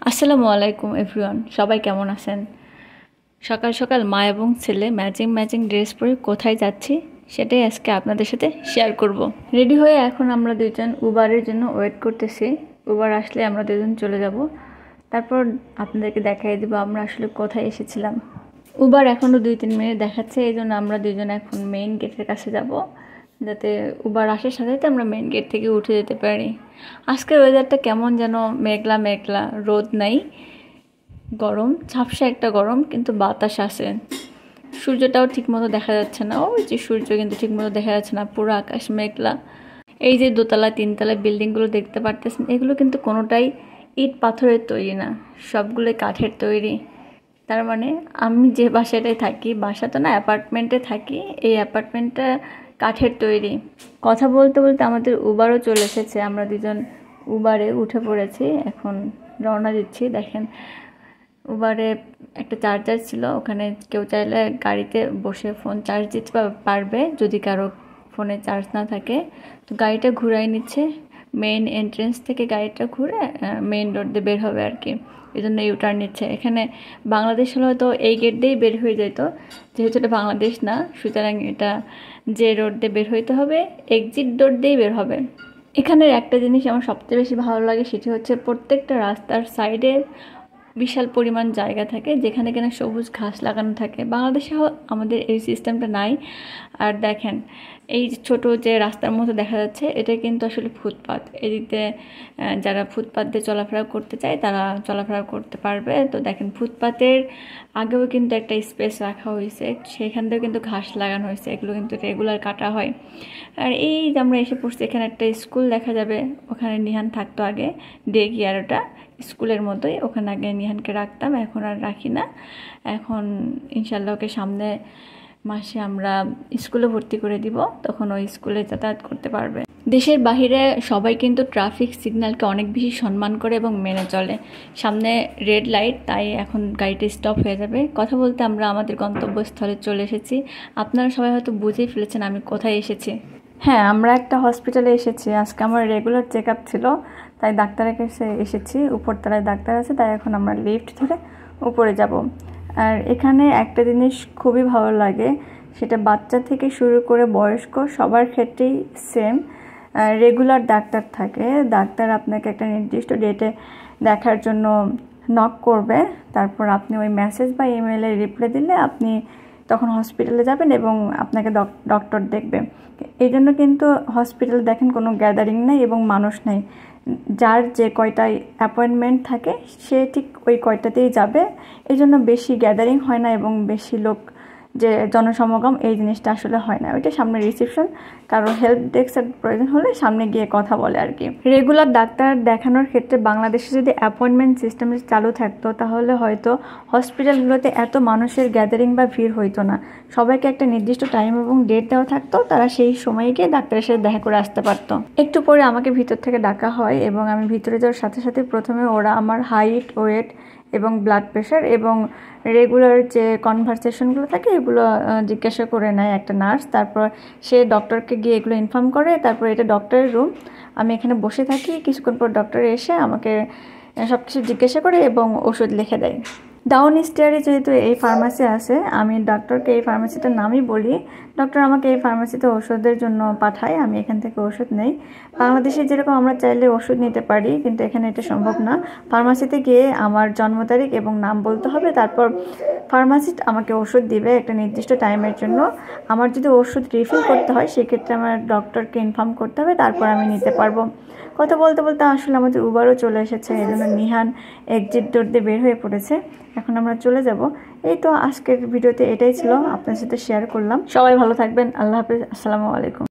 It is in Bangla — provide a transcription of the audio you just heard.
আসসালামু আলাইকুম এভরিওয়ান, সবাই কেমন আছেন? সকাল সকাল মা এবং ছেলে ম্যাচিং ম্যাচিং ড্রেস পরে কোথায় যাচ্ছি সেটাই আজকে আপনাদের সাথে শেয়ার করব। রেডি হয়ে এখন আমরা দুজন উবারের জন্য ওয়েট করতেছি। উবার আসলে আমরা দুজন চলে যাব, তারপর আপনাদেরকে দেখাই দেবো আমরা আসলে কোথায় এসেছিলাম। উবার এখনও 2-3 মিনিট দেখাচ্ছে, এই জন্য আমরা দুজন এখন মেইন গেটের কাছে যাব, যাতে উবার আসার সাথে সাথে আমরা মেইন গেট থেকে উঠে যেতে পারি। আজকের ওয়েদারটা কেমন যেন মেঘলা মেঘলা, রোদ নাই, গরম, ঝাপসা একটা গরম, কিন্তু বাতাস আছে। সূর্যটাও ঠিকমতো দেখা যাচ্ছে না, ওই যে সূর্য কিন্তু ঠিকমতো দেখা যাচ্ছে না, পুরো আকাশ মেঘলা। এই যে দোতলা তিনতলা বিল্ডিংগুলো দেখতে পারতেছেন, এগুলো কিন্তু কোনোটাই ইট পাথরের তৈরি না, সবগুলোই কাঠের তৈরি। তার মানে আমি যে বাসাটায় থাকি, বাসা তো না, অ্যাপার্টমেন্টে থাকি, এই অ্যাপার্টমেন্টটা কাঠের তৈরি। কথা বলতে বলতে আমাদের উবারও চলে এসেছে, আমরা দুজন উবারে উঠে পড়েছি, এখন রওনা দিচ্ছি। দেখেন উবারে একটা চার্জার ছিল, ওখানে কেউ চাইলে গাড়িতে বসে ফোন চার্জ দিতে পারবে যদি কারো ফোনে চার্জ না থাকে। তো গাড়িটা ঘুরাই নিচ্ছে, মেইন এন্ট্রেন্স থেকে গাড়িটা ঘুরে মেইন রোড দিয়ে বের হবে আর কি, এই জন্য ইউটার্ন নিচ্ছে। এখানে বাংলাদেশ হলে হয়তো এই গেট দিয়েই বের হয়ে যেত, যেহেতু এটা বাংলাদেশ না, সুতরাং এটা যে রোড দিয়ে বের হইতে হবে এক্সিট রোড দিয়েই বের হবে। এখানের একটা জিনিস আমার সবচেয়ে বেশি ভালো লাগে, সেটি হচ্ছে প্রত্যেকটা রাস্তার সাইডে বিশাল পরিমাণ জায়গা থাকে যেখানে কিনা সবুজ ঘাস লাগানো থাকে। বাংলাদেশে আমাদের এই সিস্টেমটা নাই। আর দেখেন এই ছোট যে রাস্তার মতো দেখা যাচ্ছে, এটা কিন্তু আসলে ফুটপাত। এদিকে যারা ফুটপাত দিয়ে চলাফেরা করতে চায় তারা চলাফেরা করতে পারবে। তো দেখেন ফুটপাতের আগেও কিন্তু একটা স্পেস রাখা হয়েছে, সেখান থেকেও কিন্তু ঘাস লাগানো হয়েছে, এগুলো কিন্তু রেগুলার কাটা হয়। আর এই যে আমরা এসে পড়ছি, এখানে একটা স্কুল দেখা যাবে, ওখানে নিহান থাকতো আগে, ডে কেয়ার, ওটা স্কুলের মতোই, ওখানে আগে নিহানকে রাখতাম, এখন আর রাখি না। এখন ইনশাল্লাহ ওকে সামনে মাসে আমরা স্কুলে ভর্তি করে দিব, তখন ওই স্কুলে যাতায়াত করতে পারবে। দেশের বাহিরে সবাই কিন্তু ট্রাফিক সিগন্যালকে অনেক বেশি সম্মান করে এবং মেনে চলে। সামনে রেড লাইট, তাই এখন গাড়িটা স্টপ হয়ে যাবে। কথা বলতে আমরা আমাদের গন্তব্যস্থলে চলে এসেছি। আপনারা সবাই হয়তো বুঝেই ফেলেছেন আমি কোথায় এসেছি। হ্যাঁ, আমরা একটা হসপিটালে এসেছি। আজকে আমার রেগুলার চেক আপ ছিল, তাই ডাক্তারের কাছে এসেছি। উপরতলায় ডাক্তার আছে, তাই এখন আমরা লিফট ধরে উপরে যাব। আর এখানে একটা জিনিস খুবই ভালো লাগে, সেটা বাচ্চা থেকে শুরু করে বয়স্ক সবার ক্ষেত্রেই সেম, রেগুলার ডাক্তার থাকে। ডাক্তার আপনাকে একটা নির্দিষ্ট ডেটে দেখার জন্য নক করবে, তারপর আপনি ওই মেসেজ বা ইমেলে রিপ্লাই দিলে আপনি তখন হসপিটালে যাবেন এবং আপনাকে ডক্টর দেখবে। এই জন্য কিন্তু হসপিটালে দেখেন কোনো গ্যাদারিং নেই এবং মানুষ নেই, যার যে কয়টায় অ্যাপয়েন্টমেন্ট থাকে সে ঠিক ওই কয়টাতেই যাবে। এই জন্য বেশি গ্যাদারিং হয় না এবং বেশি লোক যে জনসমাগম এই জিনিসটা আসলে হয় না। ওইটা সামনে রিসেপশন, কারো হেল্প ডেস্কের প্রয়োজন হলে সামনে গিয়ে কথা বলে আর কি। রেগুলার ডাক্তার দেখানোর ক্ষেত্রে বাংলাদেশে যদি অ্যাপয়েন্টমেন্ট সিস্টেম চালু থাকতো, তাহলে হয়তো হসপিটালগুলোতে এত মানুষের গ্যাদারিং বা ভিড় হইতো না। সবাইকে একটা নির্দিষ্ট টাইম এবং ডেট দেওয়া থাকতো, তারা সেই সময়ে গিয়ে ডাক্তারের সাথে দেখা করে আসতে পারতো। একটু পরে আমাকে ভিতর থেকে ডাকা হয় এবং আমি ভিতরে যাওয়ার সাথে সাথে প্রথমে ওরা আমার হাইট, ওয়েট এবং ব্লাড প্রেশার এবং রেগুলার যে কনভারসেশনগুলো থাকে এগুলো জিজ্ঞাসা করে নেয় একটা নার্স। তারপর সে ডক্টরকে গিয়ে এগুলো ইনফর্ম করে। তারপর এটা ডক্টরের রুম, আমি এখানে বসে থাকি। কিছুক্ষণ পর ডক্টর এসে আমাকে সব কিছু জিজ্ঞাসা করে এবং ওষুধ লিখে দেয়। ডাউন স্টেয়ারে যেহেতু এই ফার্মাসি আছে, আমি ডক্টরকে এই ফার্মাসিটার নামই বলি। ডক্টর আমাকে এই ফার্মাসিতে ওষুধের জন্য পাঠায়, আমি এখান থেকে ওষুধ নেই। বাংলাদেশে যেরকম আমরা চাইলে ওষুধ নিতে পারি, কিন্তু এখানে এটা সম্ভব না। ফার্মাসিতে গিয়ে আমার জন্ম তারিখ এবং নাম বলতে হবে, তারপর ফার্মাসিস্ট আমাকে ওষুধ দিবে একটা নির্দিষ্ট টাইমের জন্য। আমার যদি ওষুধ রিফিল করতে হয় সেক্ষেত্রে আমার ডক্টরকে ইনফর্ম করতে হবে, তারপর আমি নিতে পারবো। কথা বলতে বলতে আসলে আমাদের উবারও চলে এসেছে, এই জন্য নিহান এক্সিট ডোর দিয়ে বের হয়ে পড়েছে। এখন আমরা চলে যাব। এই তো আজকের ভিডিওতে এটাই ছিল, আপনার সাথে শেয়ার করলাম। সবাই ভালো থাকবেন, আল্লাহ হাফেজ, আসসালামু আলাইকুম।